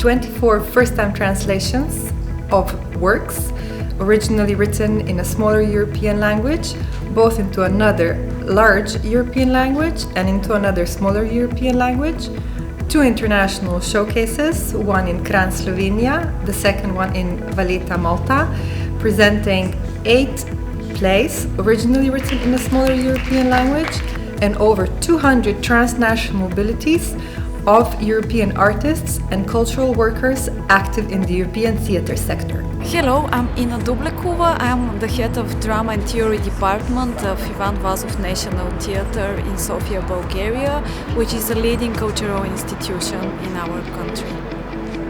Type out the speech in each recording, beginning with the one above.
24 first-time translations of works originally written in a smaller European language, both into another large European language and into another smaller European language. 2 international showcases, one in Kranj, Slovenia, the second one in Valletta, Malta, presenting 8 plays originally written in a smaller European language and over 200 transnational mobilities of European artists and cultural workers active in the European theatre sector. Hello, I'm Ina Dublekova. I'm the head of Drama and Theory Department of Ivan Vazov National Theatre in Sofia, Bulgaria, which is a leading cultural institution in our country.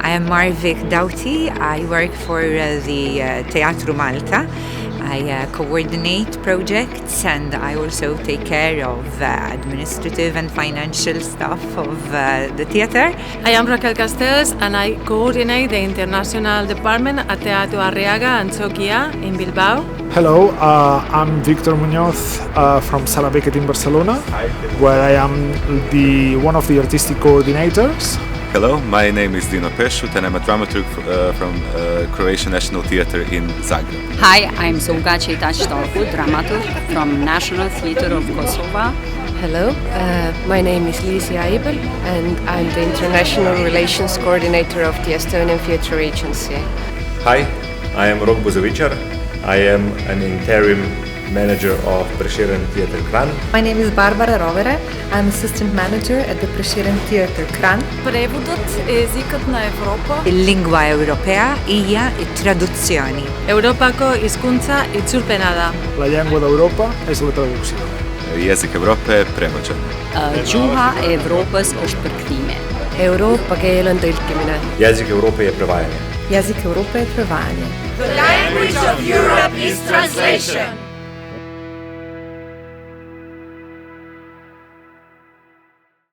I am Marvik Dauti. I work for the Teatro Malta. I coordinate projects and I also take care of administrative and financial stuff of the theatre. I am Raquel Castells and I coordinate the international department at Teatro Arriaga and Sokia in Bilbao. Hello, I'm Victor Muñoz from Sala Beckett in Barcelona, where I am one of the artistic coordinators. Hello, my name is Dino Pešut and I'm a dramaturg from Croatian National Theatre in Zagreb. Hi, I'm Zolga Četač-Tolku, dramaturg from National Theatre of Kosovo. Hello, my name is Lizzie Aibel and I'm the International Relations Coordinator of the Estonian Theatre Agency. Hi, I am Rok Buzovičar. I am an interim manager of Prešeren Theatre Kranj. My name is Barbara Rovere. I'm assistant manager at the Prešeren Theatre Kranj. Преводът е езикът на Европа. Il-lingwa Ewropea hija t-traduzzjoni. Europako hizkuntza itzulpena. La llengua d'Europa és la traducció. Jezik Evrope je prevođen. Juha Evropas perspektiive. Euroopa keel on tõlkimine. Jezik Evrope je prevajanje. Jezik Evrope je prevajanje. The language of Europe is translation.